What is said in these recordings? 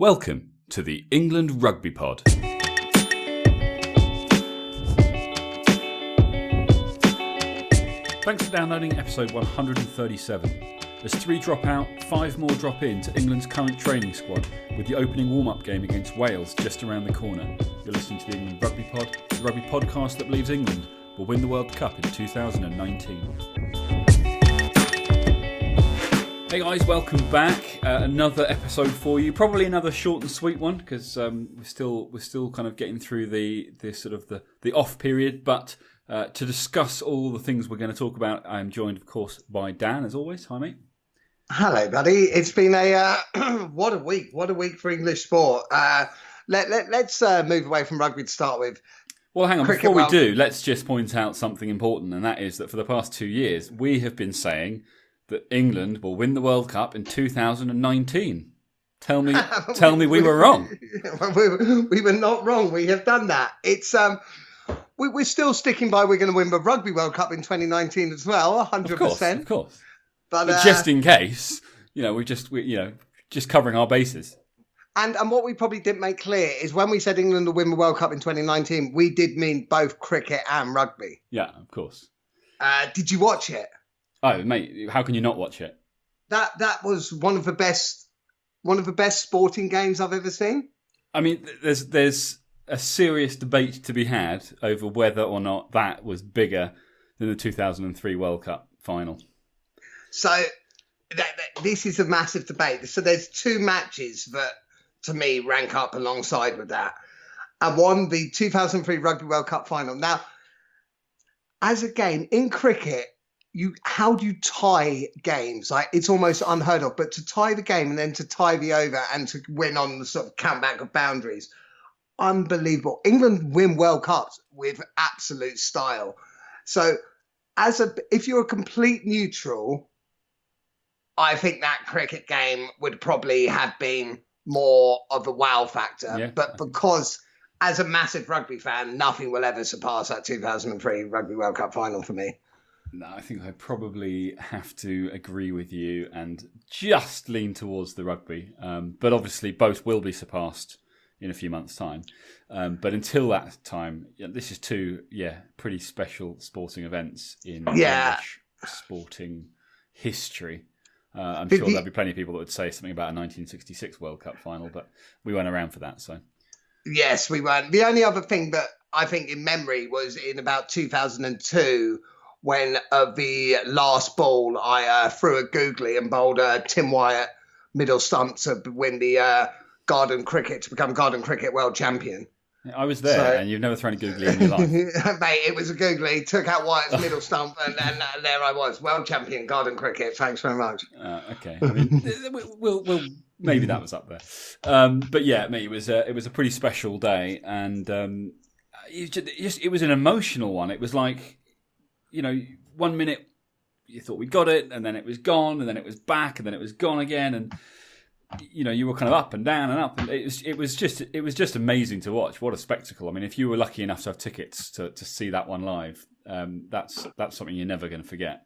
Welcome to the England Rugby Pod. Thanks for downloading episode 137. There's 3 drop out, 5 more drop in to England's current training squad, with the opening warm-up game against Wales just around the corner. You're listening to the England Rugby Pod, the rugby podcast that believes England will win the World Cup in 2019. Hey guys, welcome back. Another episode for you. Probably another short and sweet one because we're still kind of getting through the off period. But to discuss all the things we're going to talk about, I am joined, of course, by Dan as always. Hi, mate. Hello, buddy. It's been a what a week! What a week for English sport. Let's move away from rugby to start with. Well, hang on. Before we do, let's just point out something important, and that is that for the past 2 years, we have been saying that England will win the World Cup in 2019. Tell me we were wrong. We were not wrong. We have done that. It's we're still sticking by we're going to win the Rugby World Cup in 2019 as well, 100%. Of course. But just in case, we're just covering our bases. And what we probably didn't make clear is when we said England will win the World Cup in 2019, we did mean both cricket and rugby. Yeah, of course. Did you watch it? Oh, mate, how can you not watch it? That was one of the best sporting games I've ever seen. I mean, there's a serious debate to be had over whether or not that was bigger than the 2003 World Cup final. So this is a massive debate. So there's 2 matches that, to me, rank up alongside with that. And one, the 2003 Rugby World Cup final. Now, as a game in cricket, how do you tie games? Like, it's almost unheard of. But to tie the game and then to tie the over and to win on the sort of countback of boundaries, unbelievable. England win World Cups with absolute style. So, if you're a complete neutral, I think that cricket game would probably have been more of a wow factor. Yeah. But because as a massive rugby fan, nothing will ever surpass that 2003 Rugby World Cup final for me. No, I think I probably have to agree with you and just lean towards the rugby. But obviously both will be surpassed in a few months' time. But until that time, this is 2 pretty special sporting events in English sporting history. I'm sure there'll be plenty of people that would say something about a 1966 World Cup final, but we weren't around for that. So yes, we weren't. The only other thing that I think in memory was in about 2002 when the last ball I threw a googly and bowled Tim Wyatt middle stump to win the to become Garden Cricket World Champion. I was there, and you've never thrown a googly in your life. Mate, it was a googly, took out Wyatt's middle stump, and there I was, World Champion Garden Cricket. Thanks very much. Okay, I mean, we'll maybe that was up there, but yeah, mate, it was a pretty special day, and it was an emotional one. It was like, 1 minute you thought we got it, and then it was gone, and then it was back, and then it was gone again, and you were kind of up and down and up, and it was just amazing to watch. What a spectacle! I mean, if you were lucky enough to have tickets to see that one live, that's something you're never going to forget.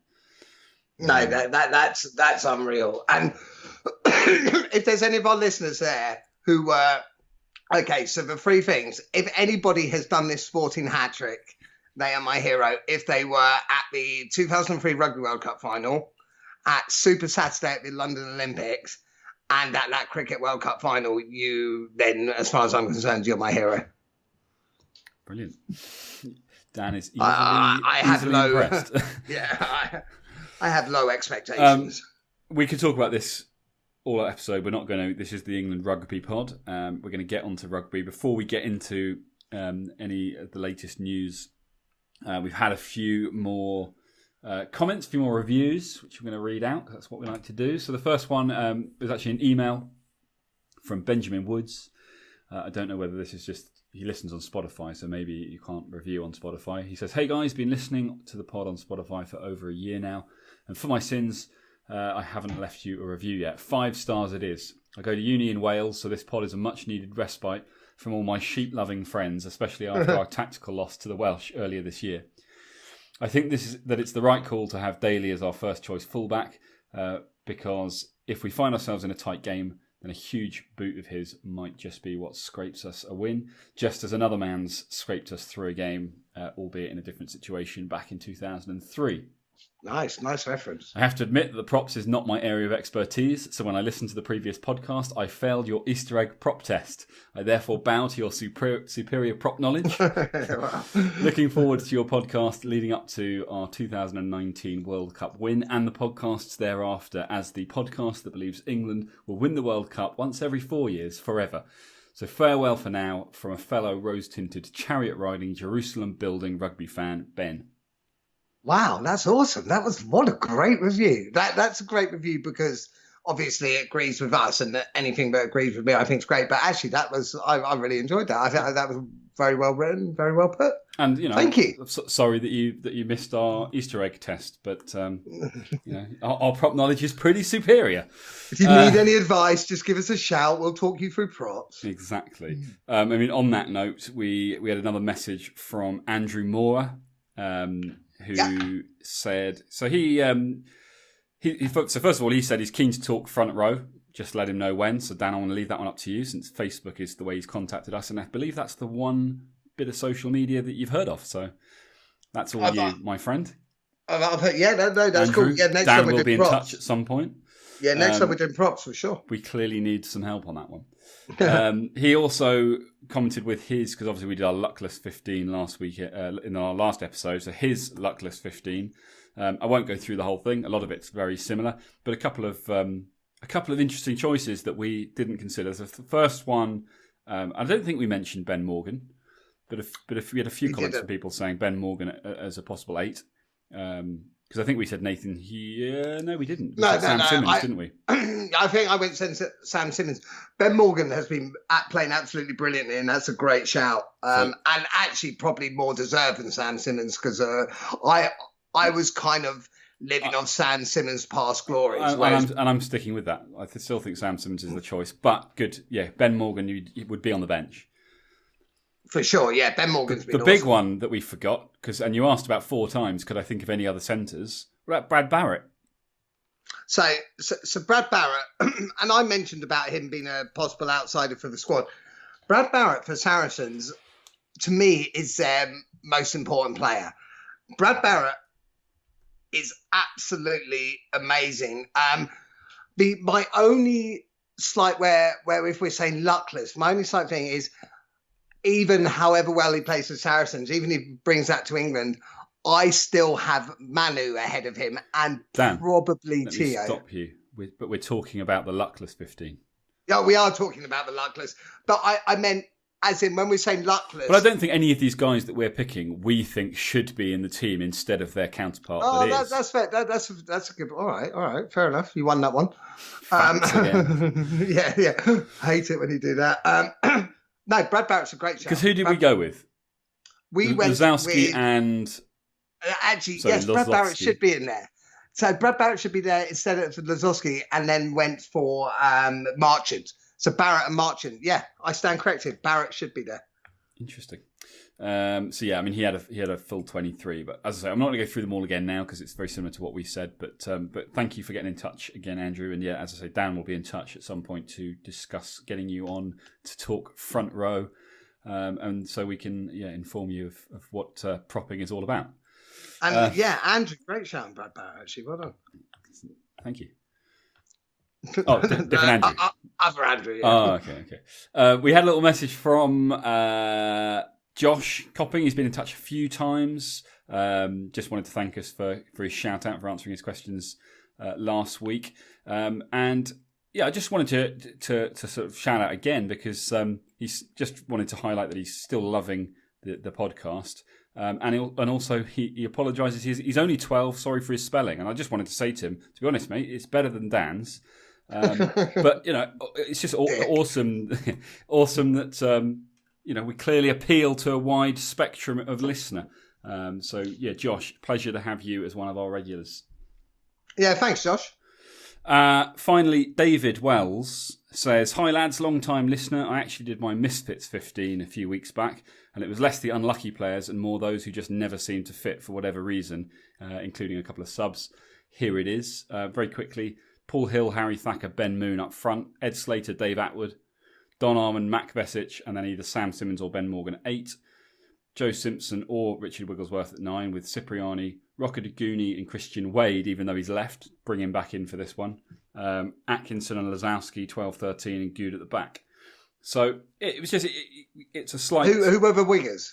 No, that's unreal. And if there's any of our listeners there who okay, so the 3 things: if anybody has done this sporting hat trick, they are my hero. If they were at the 2003 Rugby World Cup final, at Super Saturday at the London Olympics, and at that Cricket World Cup final, then, as far as I'm concerned, you're my hero. Brilliant. Dan is easily impressed. Yeah, I have low expectations. We could talk about this all episode. We're not going to. This is the England Rugby Pod. We're going to get onto rugby. Before we get into any of the latest news, we've had a few more comments, a few more reviews, which I'm going to read out because that's what we like to do. So the first one was actually an email from Benjamin Woods. I don't know whether this is just, he listens on Spotify, so maybe you can't review on Spotify. He says, "Hey guys, been listening to the pod on Spotify for over a year now, and for my sins, I haven't left you a review yet. 5 stars it is. I go to uni in Wales, so this pod is a much needed respite from all my sheep-loving friends, especially after our tactical loss to the Welsh earlier this year. I think that it's the right call to have Daly as our first choice fullback, because if we find ourselves in a tight game, then a huge boot of his might just be what scrapes us a win, just as another man's scraped us through a game, albeit in a different situation, back in 2003. Nice reference. I have to admit that the props is not my area of expertise, so when I listened to the previous podcast, I failed your Easter egg prop test. I therefore bow to your superior prop knowledge. Looking forward to your podcast leading up to our 2019 World Cup win and the podcasts thereafter, as the podcast that believes England will win the World Cup once every 4 years, forever. So farewell for now from a fellow rose-tinted, chariot-riding, Jerusalem-building rugby fan, Ben. Wow, that's awesome. What a great review. That's a great review because obviously it agrees with us, and anything that agrees with me I think is great. But actually, I really enjoyed that. I think that was very well written, very well put. And thank you. I'm sorry that you missed our Easter egg test, but our prop knowledge is pretty superior. If you need any advice, just give us a shout. We'll talk you through props. Exactly. On that note, we had another message from Andrew Mora. Who said, so so first of all, he said he's keen to talk front row. Just let him know when. So Dan, I want to leave that one up to you, since Facebook is the way he's contacted us. And I believe that's the one bit of social media that you've heard of. So that's all you, my friend. That's Andrew, cool. Yeah, next Dan time will we be in props. touch at some point. Yeah, next time we're doing props for sure. We clearly need some help on that one. He also commented with his, because obviously we did our luckless 15 last week in our last episode, so his luckless 15. I won't go through the whole thing. A lot of it's very similar, but a couple of interesting choices that we didn't consider. So the first one, I don't think we mentioned Ben Morgan, but if we had a few comments from people saying Ben Morgan as a possible 8. Because I think we said Nathan. No, we didn't. Sam Simmons, didn't we? I think I went Sam Simmons. Ben Morgan has been playing absolutely brilliantly, and that's a great shout. And actually, probably more deserved than Sam Simmons, because I was kind of living on Sam Simmons' past glories. And I'm sticking with that. I still think Sam Simmons is the choice. But good, yeah, Ben Morgan would be on the bench. For sure, yeah. Ben Morgan's been the big one that we forgot, and you asked about 4 times, could I think of any other centres? Brad Barrett. So Brad Barrett, and I mentioned about him being a possible outsider for the squad. Brad Barrett for Saracens, to me, is their most important player. Brad Barrett is absolutely amazing. My only slight where if we're saying luckless, my only slight thing is, even however well he plays for Saracens, even if he brings that to England, I still have Manu ahead of him, and Dan, probably Tio. Let me stop you, but we're talking about the luckless 15. Yeah, we are talking about the luckless, but I meant as in when we're saying luckless. But I don't think any of these guys that we're picking we think should be in the team instead of their counterpart. That's fair. That's a good. All right, fair enough. You won that one. Yeah. Hate it when you do that. No, Brad Barrett's a great shout. Because who did we go with? We went Lazowski with... and... Actually, yes, Brad Barrett should be in there. So Brad Barrett should be there instead of Lazowski, and then went for Marchand. So Barrett and Marchand. Yeah, I stand corrected. Barrett should be there. Interesting. So yeah, I mean, he had a full 23, but as I say, I'm not going to go through them all again now because it's very similar to what we said. But thank you for getting in touch again, Andrew. And yeah, as I say, Dan will be in touch at some point to discuss getting you on to talk front row, and so we can inform you of what propping is all about. And Andrew, great shout, Brad Barrett. Actually, well done. Thank you. Oh, different Andrew. Other Andrew. Yeah. Oh, okay. We had a little message from Josh Copping. He's been in touch a few times. Just wanted to thank us for his shout out, for answering his questions last week. And yeah, I just wanted to sort of shout out again because he's just wanted to highlight that he's still loving the podcast. And also he apologises. He's only 12. Sorry for his spelling. And I just wanted to say to him, to be honest, mate, it's better than Dan's. But it's just awesome that we clearly appeal to a wide spectrum of listener. So yeah, Josh, pleasure to have you as one of our regulars. Yeah, thanks, Josh. Finally, David Wells says, "Hi lads, long time listener. I actually did my Misfits 15 a few weeks back, and it was less the unlucky players and more those who just never seemed to fit for whatever reason, including a couple of subs. Here it is. Very quickly, Paul Hill, Harry Thacker, Ben Moon up front, Ed Slater, Dave Atwood, Don Armand, Mac Vesic, and then either Sam Simmons or Ben Morgan at 8. Joe Simpson or Richard Wigglesworth at 9, with Cipriani, Rocco Duguni and Christian Wade, even though he's left, bring him back in for this one. Atkinson and Lazowski, 12, 13, and Good at the back. So it was just, it's a slight... Who were the wingers?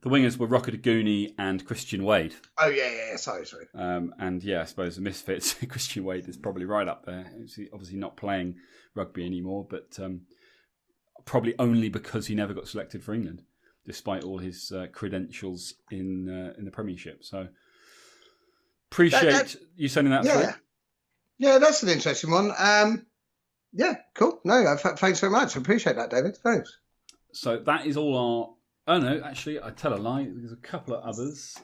The wingers were Rocco Duguni and Christian Wade. Oh, yeah, sorry. And yeah, I suppose the misfits, Christian Wade is probably right up there. He's obviously not playing rugby anymore, but probably only because he never got selected for England, despite all his credentials in the Premiership. So appreciate you sending that through. Yeah, that's an interesting one. Yeah, cool. No, thanks very much. I appreciate that, David. Thanks. So that is all our... Oh, no, actually, I tell a lie. There's a couple of others.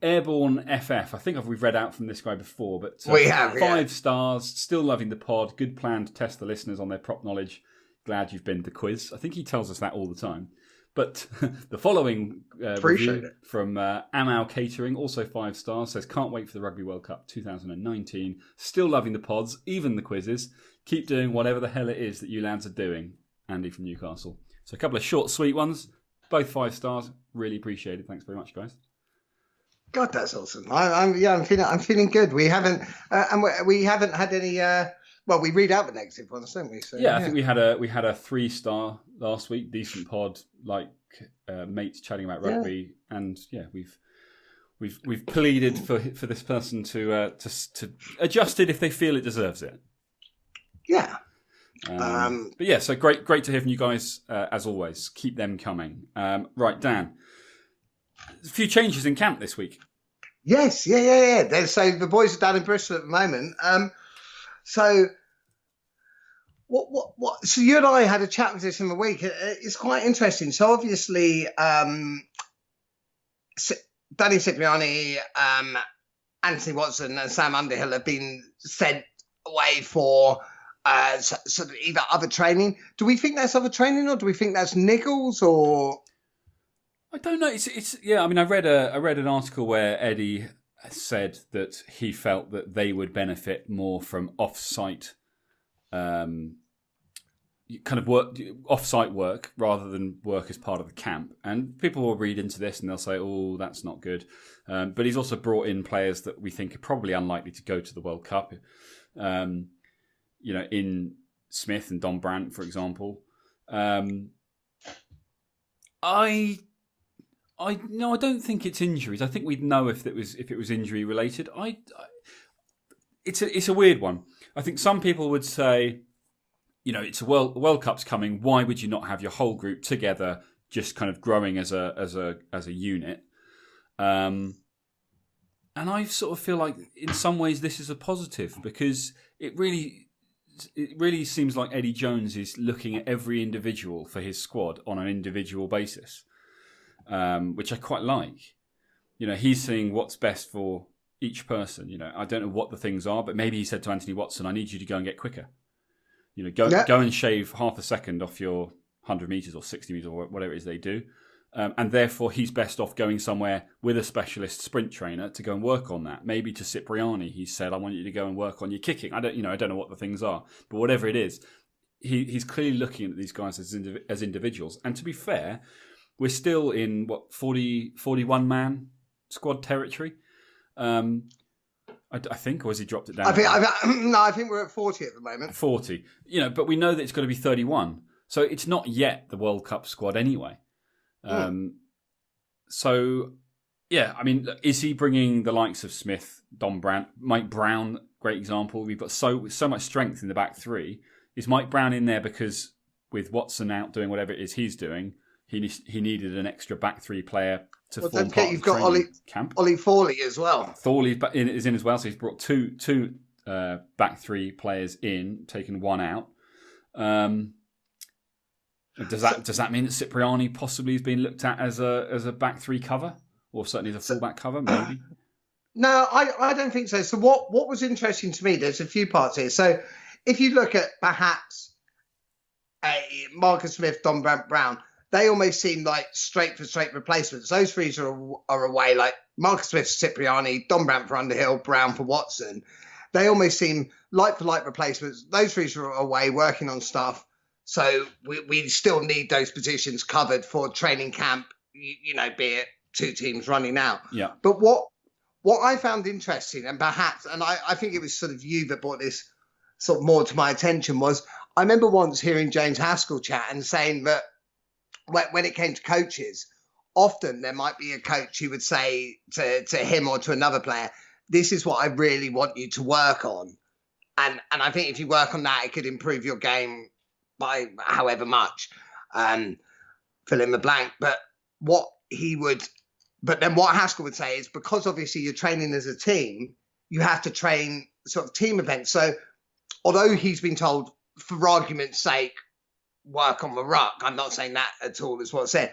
Airborne FF. I think we've read out from this guy before, but we have 5 stars. Still loving the pod. Good plan to test the listeners on their prop knowledge. Glad you've been to the quiz. I think he tells us that all the time. But the following review from Amal Catering, also 5 stars, says, can't wait for the Rugby World Cup 2019. Still loving the pods, even the quizzes. Keep doing whatever the hell it is that you lads are doing. Andy from Newcastle. So a couple of short, sweet ones. Both 5 stars. Really appreciated. Thanks very much, guys. God, that's awesome. I'm feeling good. We haven't we haven't had any. Well, we read out the negative ones, don't we? So, yeah, I think we had a 3-star last week. Decent pod, like mates chatting about rugby, and yeah, we've pleaded for this person to adjust it if they feel it deserves it. Yeah. But yeah, so great to hear from you guys as always. Keep them coming. Right, Dan. A few changes in camp this week. Yes, yeah. So the boys are down in Bristol at the moment. So what? So you and I had a chat with this in the week. It's quite interesting. So obviously, Danny Cipriani, Anthony Watson, and Sam Underhill have been sent away for sort of either other training. Do we think that's other training, or do we think that's niggles, or? I don't know. It's yeah. I mean, I read an article where Eddie said that he felt that they would benefit more from off-site, kind of off-site work rather than work as part of the camp. And people will read into this and they'll say, "Oh, that's not good." But he's also brought in players that we think are probably unlikely to go to the World Cup. In Smith and Don Brandt, for example. I don't think it's injuries. I think we'd know if it was injury related. It's a weird one. I think some people would say, it's a World Cup's coming. Why would you not have your whole group together, just kind of growing as a unit? And I sort of feel like in some ways this is a positive, because it really seems like Eddie Jones is looking at every individual for his squad on an individual basis. Which I quite like. He's seeing what's best for each person. I don't know what the things are, but maybe he said to Anthony Watson, I need you to go and get quicker. Go and shave half a second off your 100 metres or 60 metres or whatever it is they do. And therefore he's best off going somewhere with a specialist sprint trainer to go and work on that. Maybe to Cipriani, he said, I want you to go and work on your kicking. I don't know what the things are, but whatever it is, he's clearly looking at these guys as individuals. And to be fair, we're still in 41 man squad territory. I think, or has he dropped it down? I think we're at 40 at the moment. 40, but we know that it's got to be 31. So it's not yet the World Cup squad anyway. So yeah, I mean, is he bringing the likes of Smith, Don Brandt, Mike Brown? Great example. We've got so much strength in the back three. Is Mike Brown in there because with Watson out doing whatever it is he's doing, he needed an extra back three player to form part of the training camp. Ollie Thorley as well. Thorley is in as well, so he's brought two back three players in, taken one out. Does that mean that Cipriani possibly is being looked at as a back three cover, or certainly as a fullback cover, maybe? No, I don't think so. So what was interesting to me, there's a few parts here. So if you look at perhaps Marcus Smith, Don Brandt, Brown, they almost seem like straight for straight replacements. Those three are away, like Marcus Smith, Cipriani, Don Brandt for Underhill, Brown for Watson. They almost seem like for like replacements. Those three are away working on stuff. So we still need those positions covered for training camp, you know, be it two teams running out. Yeah. But what I found interesting, and perhaps, and I think it was sort of you that brought this sort of more to my attention, was I remember once hearing James Haskell chat and saying that when it came to coaches, often there might be a coach who would say to him or to another player, this is what I really want you to work on. And I think if you work on that, it could improve your game by however much. Fill in the blank. But then what Haskell would say is, because obviously you're training as a team, you have to train sort of team events. So although he's been told, for argument's sake, work on the ruck, I'm not saying that at all is what I said.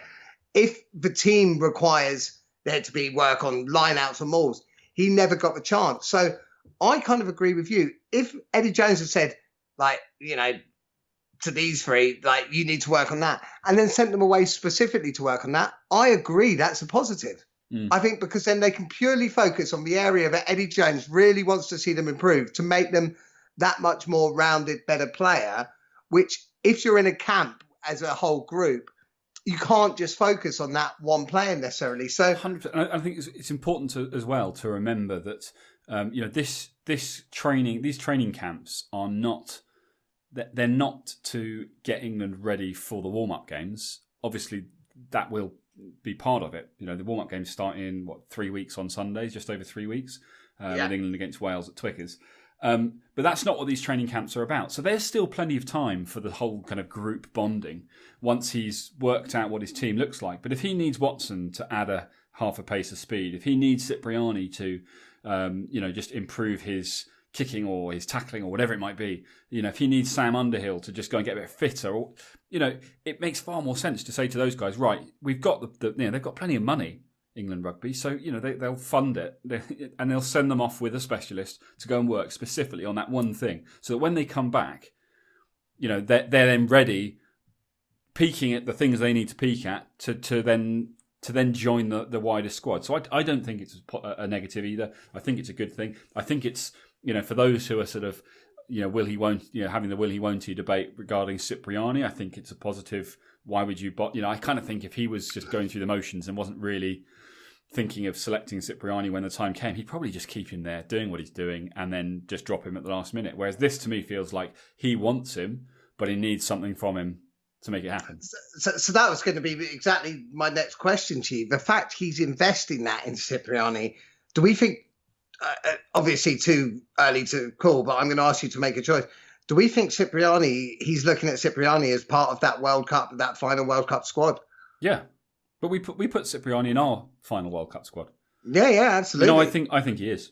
If the team requires there to be work on line-outs and mauls, he never got the chance. So I kind of agree with you. If Eddie Jones had said, like, you know, to these three, like, you need to work on that, and then sent them away specifically to work on that, I agree that's a positive. I think because then they can purely focus on the area that Eddie Jones really wants to see them improve, to make them that much more rounded, better player, which if you're in a camp as a whole group, you can't just focus on that one player necessarily. So 100%. I think it's important as well to remember that you know, these training camps are not, they're not to get England ready for the warm-up games. Obviously, that will be part of it. You know, the warm-up games start in 3 weeks on Sundays, just over 3 weeks, with England against Wales at Twickers. But that's not what these training camps are about. So there's still plenty of time for the whole kind of group bonding once he's worked out what his team looks like. But if he needs Watson to add a half a pace of speed, if he needs Cipriani to, you know, just improve his kicking or his tackling or whatever it might be, you know, if he needs Sam Underhill to just go and get a bit fitter, or, you know, it makes far more sense to say to those guys, right, we've got you know, they've got plenty of money, England Rugby, so, you know, they'll fund it and they'll send them off with a specialist to go and work specifically on that one thing, so that when they come back, you know, they're then ready, peaking at the things they need to peak at to then join the wider squad. So I don't think it's a negative either. I think it's a good thing. I think it's, you know, for those who are sort of, you know, will he won't, you know, having the will he won't he debate regarding Cipriani, I think it's a positive. Why would you, you know, I kind of think if he was just going through the motions and wasn't really thinking of selecting Cipriani when the time came, he'd probably just keep him there doing what he's doing and then just drop him at the last minute. Whereas this to me feels like he wants him, but he needs something from him to make it happen. So that was going to be exactly my next question to you. The fact he's investing that in Cipriani, do we think, obviously too early to call, but I'm going to ask you to make a choice. Do we think he's looking at Cipriani as part of that World Cup, that final World Cup squad? Yeah. But we put Cipriani in our final World Cup squad. Yeah, absolutely. You know, I think he is.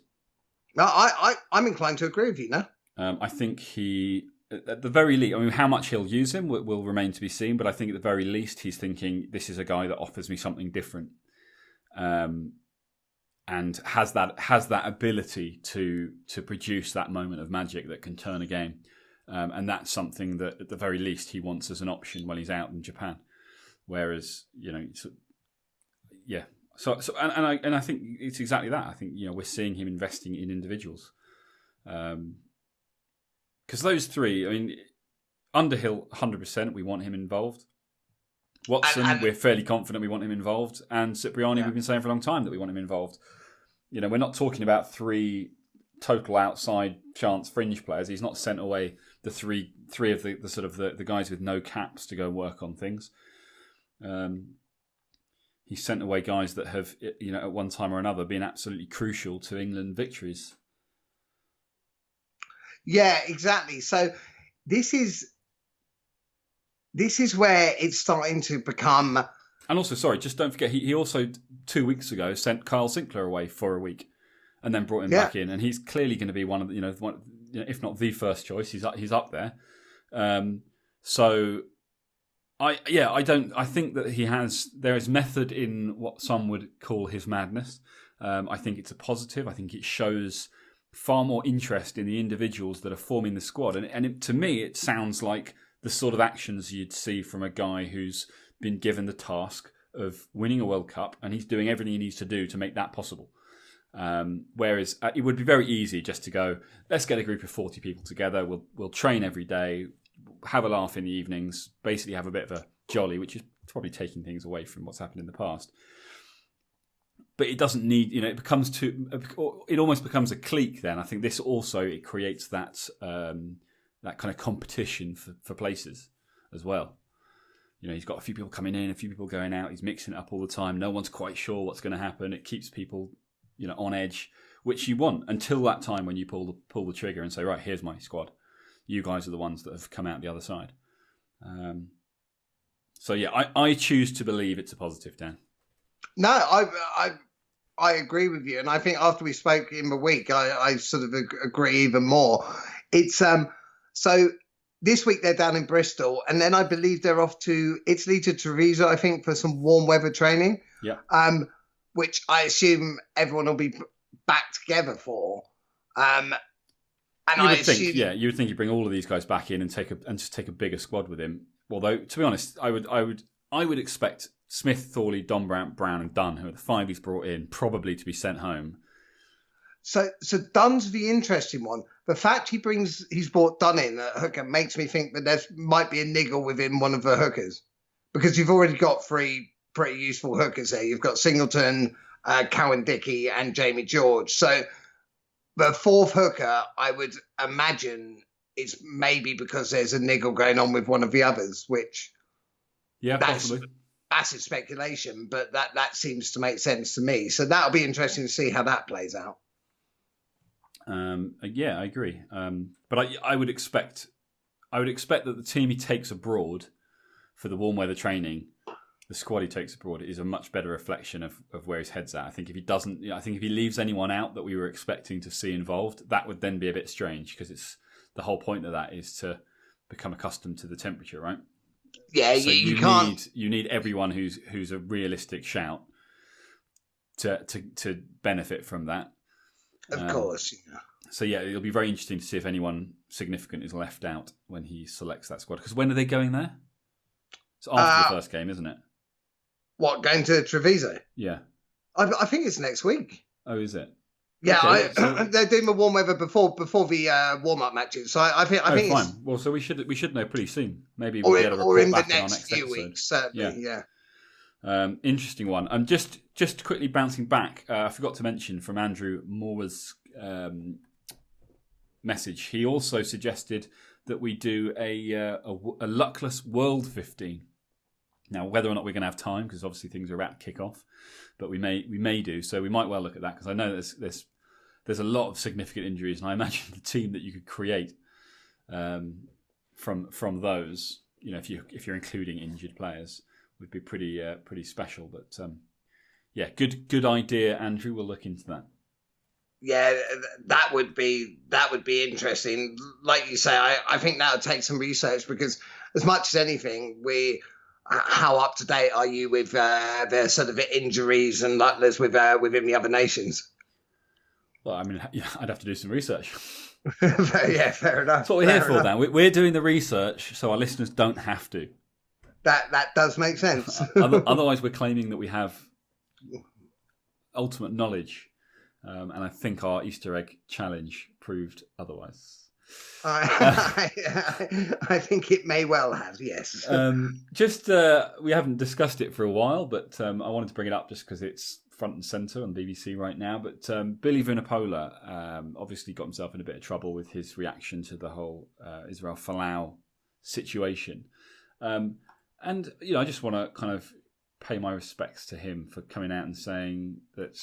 I'm inclined to agree with you now. I think he, at the very least, I mean, how much he'll use him will remain to be seen, but I think at the very least he's thinking, this is a guy that offers me something different. And has that ability to produce that moment of magic that can turn a game. And that's something that at the very least he wants as an option when he's out in Japan. Whereas, you know, yeah. So I think it's exactly that. I think, you know, we're seeing him investing in individuals. Because those three, I mean, Underhill, 100%, we want him involved. Watson, we're fairly confident we want him involved. And Cipriani, we've been saying for a long time that we want him involved. You know, we're not talking about three total outside chance fringe players. He's not sent away the three of the sort of the guys with no caps to go work on things. He sent away guys that have, you know, at one time or another been absolutely crucial to England victories. Yeah, exactly. So this is where it's starting to become. And also, sorry, just don't forget, he also 2 weeks ago sent Kyle Sinclair away for a week, and then brought him back in, and he's clearly going to be one of the, you know, if not the first choice, he's up there. So. I think that there is method in what some would call his madness. I think it's a positive. I think it shows far more interest in the individuals that are forming the squad. And to me, it sounds like the sort of actions you'd see from a guy who's been given the task of winning a World Cup, and he's doing everything he needs to do to make that possible. Whereas it would be very easy just to go, let's get a group of 40 people together. We'll train every day, have a laugh in the evenings, basically have a bit of a jolly, which is probably taking things away from what's happened in the past. But it doesn't need, it almost becomes a clique then. I think this also, it creates that that kind of competition for places as well. He's got a few people coming in, a few people going out. He's mixing it up all the time. No one's quite sure what's going to happen. It keeps people, on edge, which you want until that time when you pull the trigger and say, right, here's my squad. You guys are the ones that have come out the other side. So yeah, I choose to believe it's a positive, Dan. No, I agree with you, and I think after we spoke in the week, I sort of agree even more. It's so this week they're down in Bristol, and then I believe they're off to Italy, to Treviso, I think, for some warm weather training. Yeah. Which I assume everyone will be back together for. And you would think you bring all of these guys back in and just take a bigger squad with him. Although, to be honest, I would expect Smith, Thorley, Don Brown, and Dunn, who are the 5 he's brought in, probably to be sent home. So Dunn's the interesting one. The fact he's brought Dunn in at hooker makes me think that there might be a niggle within one of the hookers, because you've already got 3 pretty useful hookers there. You've got Singleton, Cowan Dickey, and Jamie George. So the 4th hooker, I would imagine, is maybe because there's a niggle going on with one of the others, which possibly. That's a speculation, but that seems to make sense to me. So that'll be interesting to see how that plays out. I agree. But I would expect that the team he takes abroad for the warm weather training, the squad he takes abroad, is a much better reflection of where his head's at. I think if he leaves anyone out that we were expecting to see involved, that would then be a bit strange, because it's the whole point of that is to become accustomed to the temperature, right? Yeah, so you can't. You need everyone who's a realistic shout to benefit from that. Of course. Yeah. So yeah, it'll be very interesting to see if anyone significant is left out when he selects that squad. Because when are they going there? It's after the first game, isn't it? What, going to Treviso? Yeah. I think it's next week. Oh, is it? Yeah, Okay, they're doing the warm weather before the warm-up matches. So I think fine. it's... Well, so we should know pretty soon. Maybe we'll get a report in back the in our next next few episode. weeks, certainly, yeah. Interesting one. Just quickly bouncing back, I forgot to mention from Andrew Mora's message. He also suggested that we do a luckless World 15. Now, whether or not we're going to have time, because obviously things are about to kick off, but we may do. So we might well look at that, because I know there's a lot of significant injuries, and I imagine the team that you could create from those, if you're including injured players, would be pretty special. But good idea, Andrew. We'll look into that. Yeah, that would be interesting. Like you say, I think that would take some research, because as much as anything, how up to date are you with the sort of injuries and luckless within the other nations? Well, I mean, I'd have to do some research. Yeah, fair enough. That's what we're here for, Dan. We're doing the research, so our listeners don't have to. That does make sense. Otherwise, we're claiming that we have ultimate knowledge, and I think our Easter egg challenge proved otherwise. I think it may well have, yes. We haven't discussed it for a while, but I wanted to bring it up just because it's front and centre on BBC right now. But Billy Vunipola obviously got himself in a bit of trouble with his reaction to the whole Israel Folau situation. And, I just want to kind of pay my respects to him for coming out and saying that,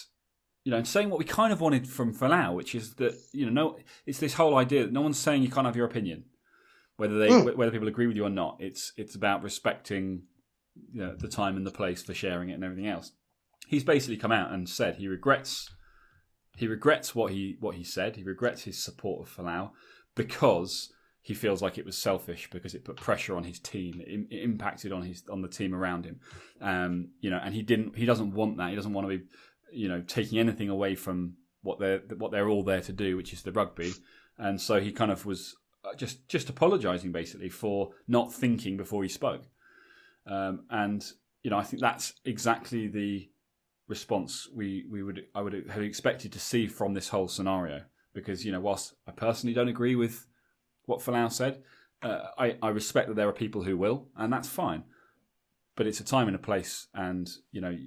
and saying what we kind of wanted from Folau, which is that, it's this whole idea that no one's saying you can't have your opinion, whether people agree with you or not. It's about respecting, the time and the place for sharing it and everything else. He's basically come out and said he regrets what he said. He regrets his support of Folau because he feels like it was selfish, because it put pressure on his team. It impacted on the team around him. And he doesn't want that. He doesn't want to be, taking anything away from what they're all there to do, which is the rugby. And so he kind of was just apologising basically for not thinking before he spoke. I think that's exactly response I would have expected to see from this whole scenario. Because, whilst I personally don't agree with what Folau said, I respect that there are people who will, and that's fine. But it's a time and a place, and I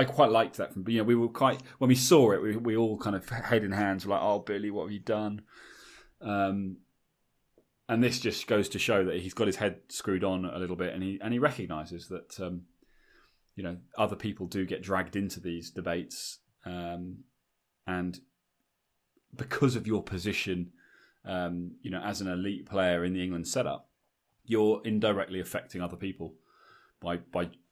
quite liked that. We were quite, when we saw it, we all kind of head in hands, were like, "Oh, Billy, what have you done?" And this just goes to show that he's got his head screwed on a little bit, and he recognises that other people do get dragged into these debates, and because of your position, as an elite player in the England setup, you're indirectly affecting other people by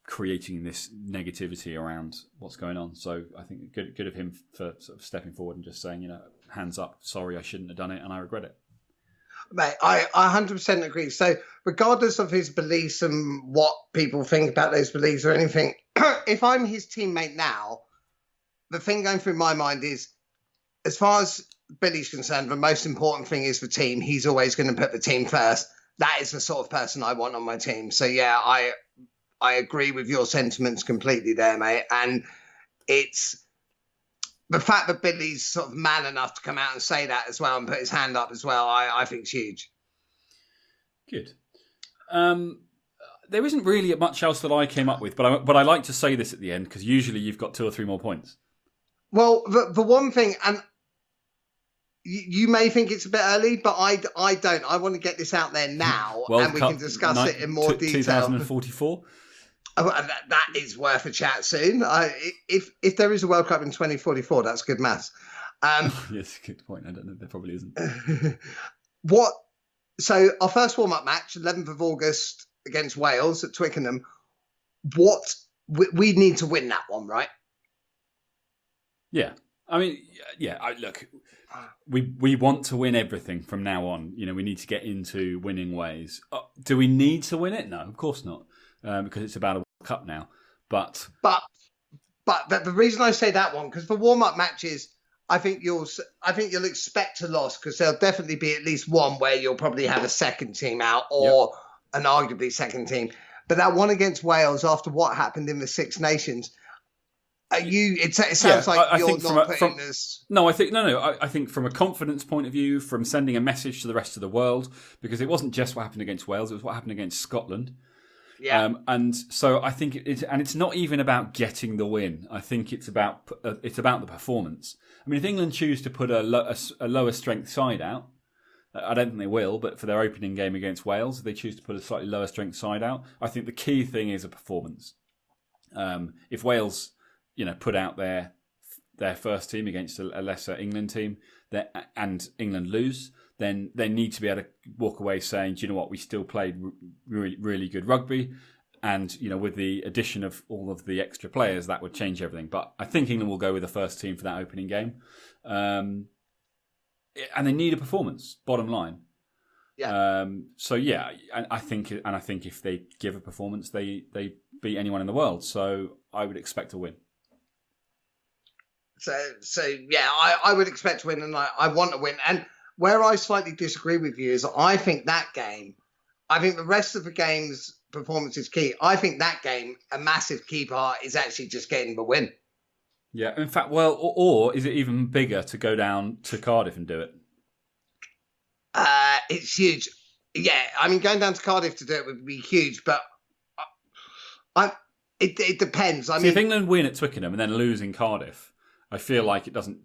creating this negativity around what's going on. So I think good of him for sort of stepping forward and just saying, hands up, sorry, I shouldn't have done it, and I regret it. Mate, I 100% agree. So regardless of his beliefs and what people think about those beliefs or anything, if I'm his teammate now, the thing going through my mind is, as far as Billy's concerned, the most important thing is the team. He's always going to put the team first. That is the sort of person I want on my team. So, yeah, I agree with your sentiments completely there, mate. And it's the fact that Billy's sort of man enough to come out and say that as well and put his hand up as well, I think it's huge. Good. There isn't really much else that I came up with, but I like to say this at the end because usually you've got 2 or 3 more points. Well, the one thing, and you may think it's a bit early, but I don't. I want to get this out there now, and we can discuss it in more detail. 2044? That is worth a chat soon. If there is a World Cup in 2044, that's good maths. Yes, good point. I don't know. There probably isn't. So our first warm-up match, 11th of August against Wales at Twickenham. We need to win that one, right? Yeah. I mean, look, we want to win everything from now on. We need to get into winning ways. Do we need to win it? No, of course not, because it's about a World Cup now. But the reason I say that one, because for warm-up matches, I think you'll expect a loss, because there'll definitely be at least one where you'll probably have a second team out or an arguably second team. But that one against Wales, after what happened in the Six Nations. It sounds like you're not putting this. No, I think from a confidence point of view, from sending a message to the rest of the world, because it wasn't just what happened against Wales; it was what happened against Scotland. Yeah. And so I think it's not even about getting the win. I think it's about the performance. I mean, if England choose to put a lower strength side out, I don't think they will. But for their opening game against Wales, if they choose to put a slightly lower strength side out, I think the key thing is a performance. If Wales put out their first team against a lesser England team, and England lose, then they need to be able to walk away saying, do you know what, we still played really, really good rugby, and with the addition of all of the extra players, that would change everything. But I think England will go with the first team for that opening game, and they need a performance. Bottom line. Yeah. I think if they give a performance, they beat anyone in the world. So I would expect a win. So yeah, I would expect to win, and I want to win. And where I slightly disagree with you is I think the rest of the game's performance is key. I think that game, a massive key part is actually just getting the win. Yeah, in fact, well, or is it even bigger to go down to Cardiff and do it? It's huge. Yeah, I mean, going down to Cardiff to do it would be huge, but it depends. I mean, if England win at Twickenham and then lose in Cardiff, I feel like it doesn't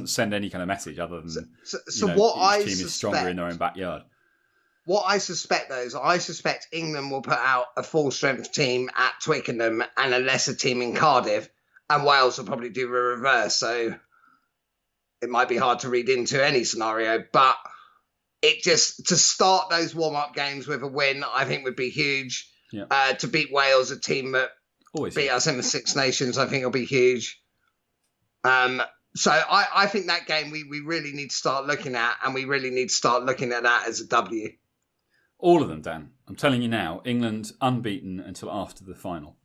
send any kind of message other than each team is stronger in their own backyard. What I suspect, though, is I suspect England will put out a full-strength team at Twickenham and a lesser team in Cardiff, and Wales will probably do the reverse. So it might be hard to read into any scenario, but to start those warm-up games with a win, I think would be huge. Yeah. To beat Wales, a team that beat us in the Six Nations, I think will be huge. So I think that game we really need to start looking at, and we really need to start looking at that as a W. All of them, Dan. I'm telling you now, England unbeaten until after the final.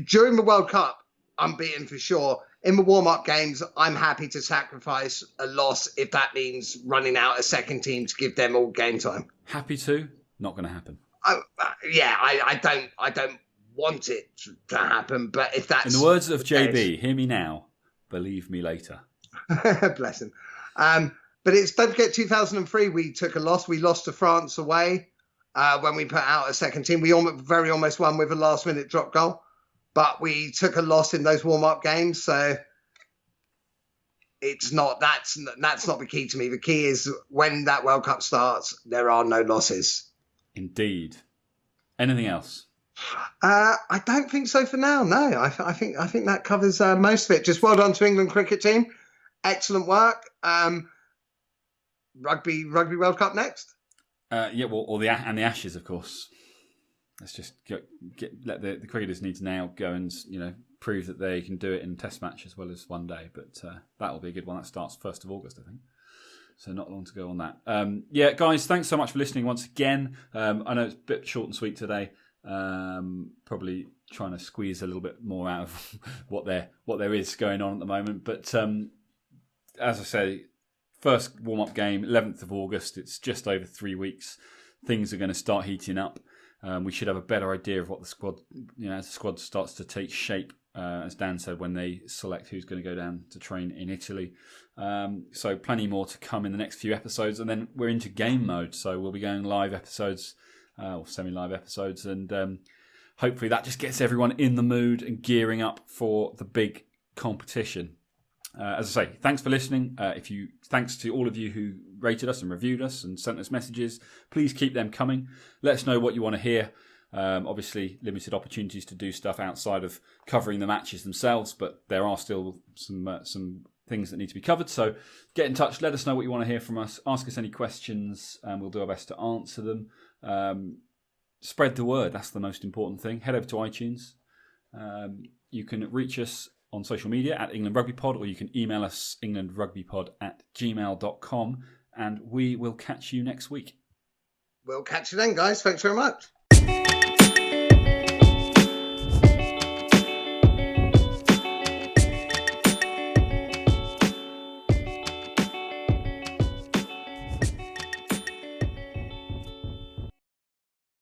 During the World Cup, unbeaten for sure. In the warm-up games, I'm happy to sacrifice a loss if that means running out a second team to give them all game time. Happy to? Not going to happen. I don't want it to happen, but if that's in the words of JB, hear me now, believe me later. Bless him. But don't forget 2003, we took a loss. We lost to France away when we put out a second team. We almost won with a last-minute drop goal, but we took a loss in those warm-up games. So that's not the key to me. The key is when that World Cup starts, there are no losses. Indeed. Anything else? I don't think so for now. No, I think that covers most of it. Just well done to England cricket team. Excellent work. Rugby World Cup next. The Ashes, of course. Let's just let the cricketers need to now go and prove that they can do it in Test match as well as one day. But that will be a good one. That starts 1st of August, I think. So not long to go on that. Guys, thanks so much for listening once again. I know it's a bit short and sweet today. Probably trying to squeeze a little bit more out of what there is going on at the moment. But as I say, first warm-up game, 11th of August. It's just over 3 weeks. Things are going to start heating up. We should have a better idea of what the squad, as the squad starts to take shape, as Dan said, when they select who's going to go down to train in Italy. So plenty more to come in the next few episodes. And then we're into game mode. So we'll be going live episodes, or semi-live episodes. And hopefully that just gets everyone in the mood and gearing up for the big competition. As I say, thanks for listening. Thanks to all of you who rated us and reviewed us and sent us messages. Please keep them coming. Let us know what you want to hear. Obviously, limited opportunities to do stuff outside of covering the matches themselves, but there are still some things that need to be covered. So get in touch. Let us know what you want to hear from us. Ask us any questions, and we'll do our best to answer them. Spread the word. That's the most important thing. Head over to iTunes. You can reach us on social media at England Rugby Pod, or you can email us englandrugbypod@gmail.com, and we will catch you next week. We'll catch you then, guys. Thanks very much.